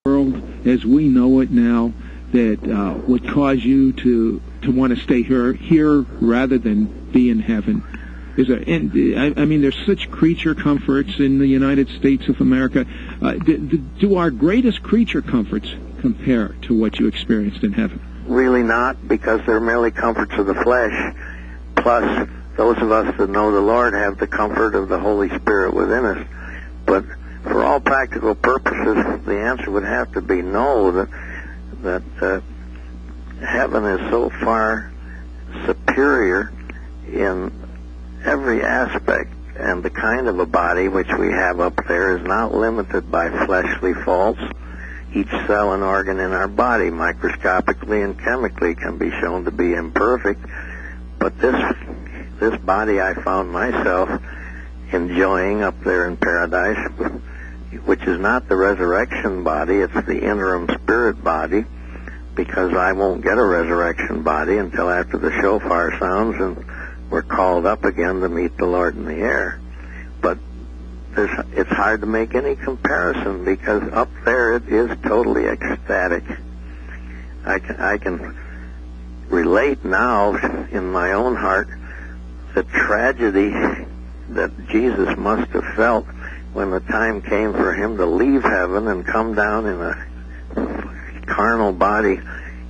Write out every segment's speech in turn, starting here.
world as we know it now that would cause you to want to stay here rather than be in heaven? I mean, there's such creature comforts in the United States of America. Do our greatest creature comforts compare to what you experienced in heaven? Really not, because they're merely comforts of the flesh. Plus, those of us that know the Lord have the comfort of the Holy Spirit within us. But for all practical purposes, the answer would have to be no, that heaven is so far superior in every aspect, and the kind of a body which we have up there is not limited by fleshly faults. Each cell and organ in our body, microscopically and chemically, can be shown to be imperfect. But this body I found myself enjoying up there in paradise, which is not the resurrection body, it's the interim spirit body, because I won't get a resurrection body until after the shofar sounds and we're called up again to meet the Lord in the air. But it's hard to make any comparison, because up there it is totally ecstatic. I can relate now in my own heart the tragedy that Jesus must have felt when the time came for him to leave heaven and come down in a carnal body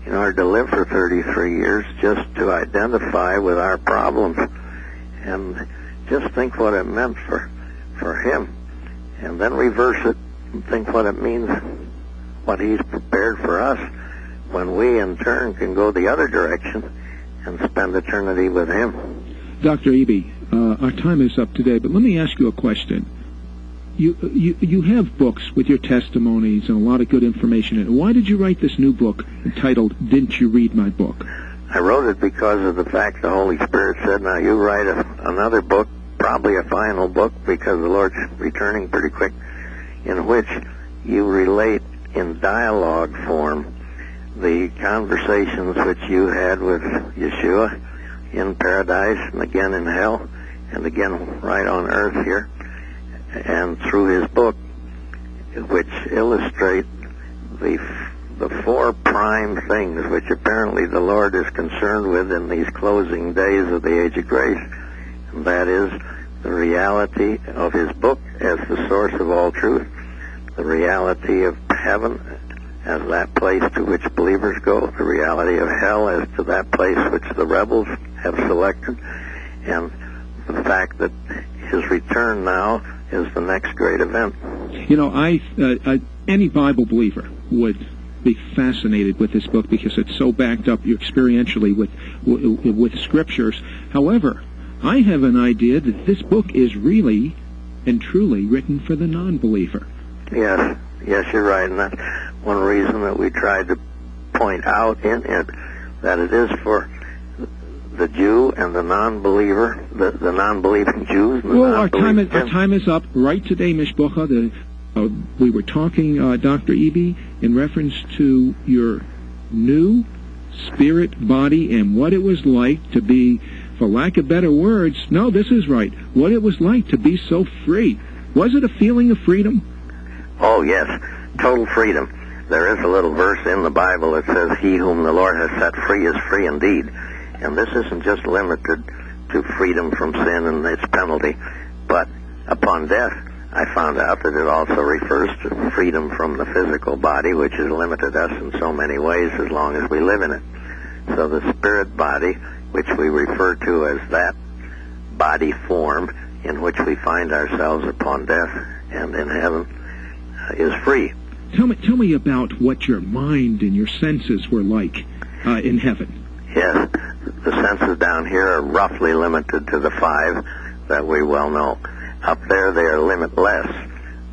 in order to live for 33 years just to identify with our problems. And just think what it meant for him. And then reverse it and think what it means, what he's prepared for us, when we in turn can go the other direction and spend eternity with him. Dr. Eby, our time is up today, but let me ask you a question. You have books with your testimonies and a lot of good information in it. Why did you write this new book entitled Didn't You Read My Book? I wrote it because of the fact the Holy Spirit said, now you write another book, probably a final book, because the Lord's returning pretty quick, in which you relate in dialogue form the conversations which you had with Yeshua in paradise and again in hell and again right on earth here, and through his book, which illustrate the four prime things which apparently the Lord is concerned with in these closing days of the age of grace. And that is the reality of his book as the source of all truth, the reality of heaven as that place to which believers go, the reality of hell as to that place which the rebels have selected, and the fact that his return now is the next great event. You know, any Bible believer would be fascinated with this book because it's so backed up experientially with scriptures. However, I have an idea that this book is really and truly written for the non-believer. Yes, you're right, and that's one reason that we tried to point out in it, that it is for the Jew and the non-believer, the non-believing Jews. Well, our time is up. Right today, Mishbucha, we were talking, Dr. Eby, in reference to your new spirit body and what it was like to be, for lack of better words, no, this is right, what it was like to be so free. Was it a feeling of freedom? Oh, yes, total freedom. There is a little verse in the Bible that says, he whom the Lord has set free is free indeed. And this isn't just limited to freedom from sin and its penalty, but upon death, I found out that it also refers to freedom from the physical body, which has limited us in so many ways as long as we live in it. So the spirit body, which we refer to as that body form in which we find ourselves upon death and in heaven, is free. Tell me about what your mind and your senses were like in heaven. Yes, the senses down here are roughly limited to the five that we well know. Up there they are limitless,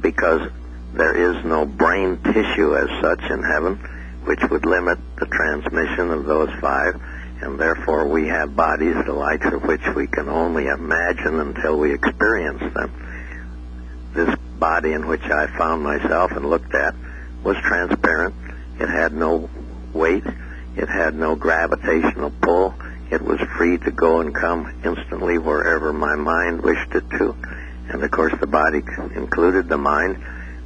because there is no brain tissue as such in heaven, which would limit the transmission of those five, and therefore we have bodies the likes of which we can only imagine until we experience them. This body in which I found myself and looked at was transparent. It had no weight. It had no gravitational pull. It was free to go and come instantly wherever my mind wished it to. And of course the body included the mind,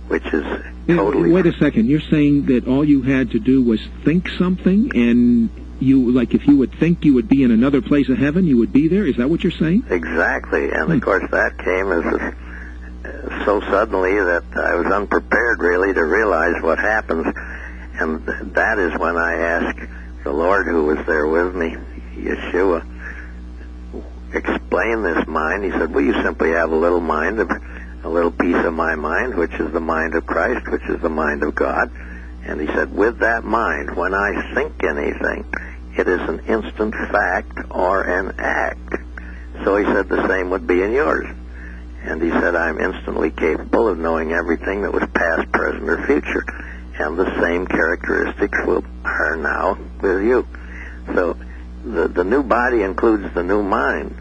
which is totally... Wait a second. You're saying that all you had to do was think something, and you, like, if you would think you would be in another place of heaven, you would be there? Is that what you're saying? Exactly. And, of course, that came as so suddenly that I was unprepared, really, to realize what happens. And that is when I asked the Lord, who was there with me, Yeshua, explain this mind. He said, well, you simply have a little mind, a little piece of my mind, which is the mind of Christ, which is the mind of God. And he said, with that mind, when I think anything, it is an instant fact or an act. So he said the same would be in yours. And he said, I'm instantly capable of knowing everything that was past, present, or future. And the same characteristics are now with you. So the new body includes the new mind.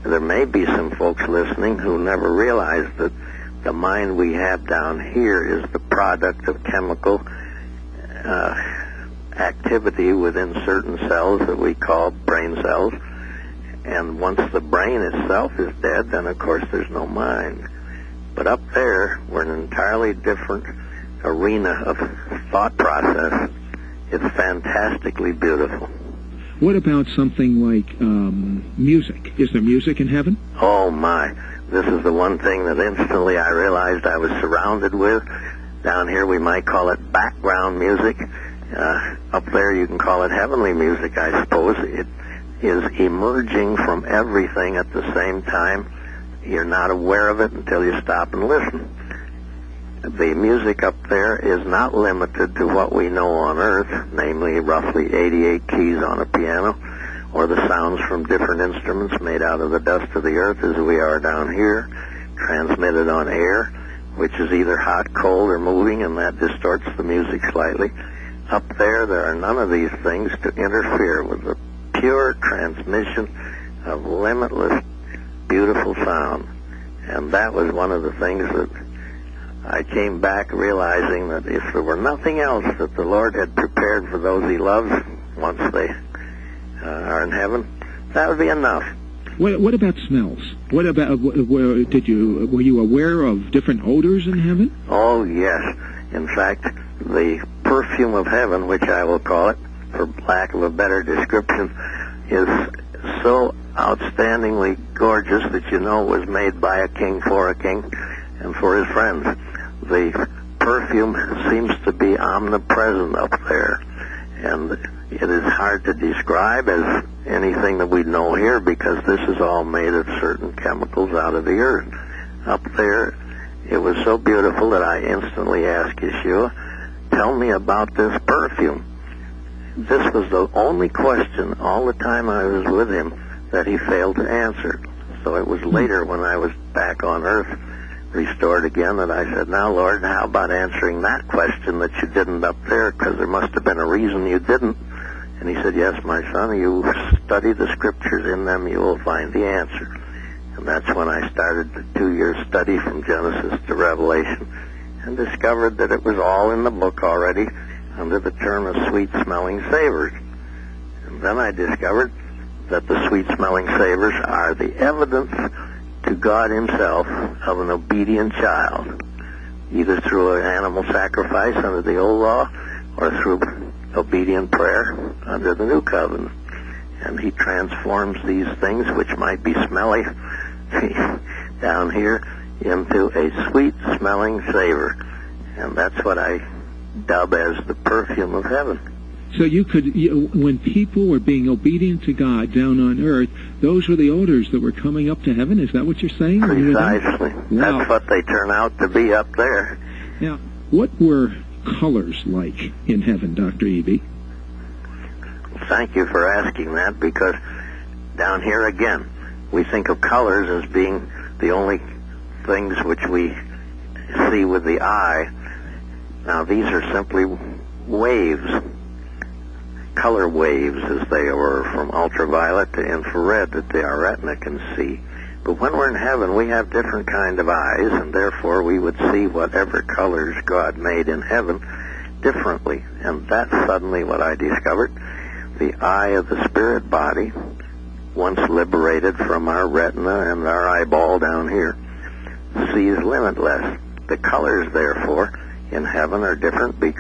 There may be some folks listening who never realized that the mind we have down here is the product of chemical activity within certain cells that we call brain cells. And once the brain itself is dead, then of course there's no mind. But up there, we're in an entirely different arena of thought process. It's fantastically beautiful. What about something like music? Is there music in heaven? Oh, my. This is the one thing that instantly I realized I was surrounded with. Down here we might call it background music. Up there you can call it heavenly music, I suppose. It is emerging from everything at the same time. You're not aware of it until you stop and listen. The music up there is not limited to what we know on Earth, namely roughly 88 keys on a piano, or the sounds from different instruments made out of the dust of the earth as we are down here, transmitted on air, which is either hot, cold, or moving, and that distorts the music slightly. Up there are none of these things to interfere with the pure transmission of limitless, beautiful sound. And that was one of the things that I came back realizing that if there were nothing else that the Lord had prepared for those he loves once they are in heaven, that would be enough. What about smells? What about, were you aware of different odors in heaven? Oh, yes. In fact, the perfume of heaven, which I will call it, for lack of a better description, is so outstandingly gorgeous that you know it was made by a king for a king and for his friends. The perfume seems to be omnipresent up there, and it is hard to describe as anything that we know here because this is all made of certain chemicals out of the earth. Up there, it was so beautiful that I instantly asked Yeshua, tell me about this perfume. This was the only question all the time I was with him that he failed to answer. So it was later when I was back on earth, restored again, that I said, now, Lord, how about answering that question that you didn't up there, because there must have been a reason you didn't. And he said, yes, my son, you study the scriptures, in them you will find the answer. And that's when I started the 2-year study from Genesis to Revelation and discovered that it was all in the book already under the term of sweet-smelling savors. And then I discovered that the sweet-smelling savors are the evidence to God himself of an obedient child, either through an animal sacrifice under the old law or through obedient prayer under the new covenant. And he transforms these things, which might be smelly down here, into a sweet-smelling savor. And that's what I dub as the perfume of heaven. So when people were being obedient to God down on earth, those were the odors that were coming up to heaven? Is that what you're saying? Precisely. Wow. That's what they turn out to be up there. Now, what were colors like in heaven, Dr. Eby? Thank you for asking that, because down here again, we think of colors as being the only things which we see with the eye. Now, these are simply waves, color waves as they were, from ultraviolet to infrared that our retina can see. But when we're in heaven, we have different kind of eyes, and therefore we would see whatever colors God made in heaven differently. And that's suddenly what I discovered. The eye of the spirit body, once liberated from our retina and our eyeball down here, sees limitless. The colors, therefore, in heaven are different because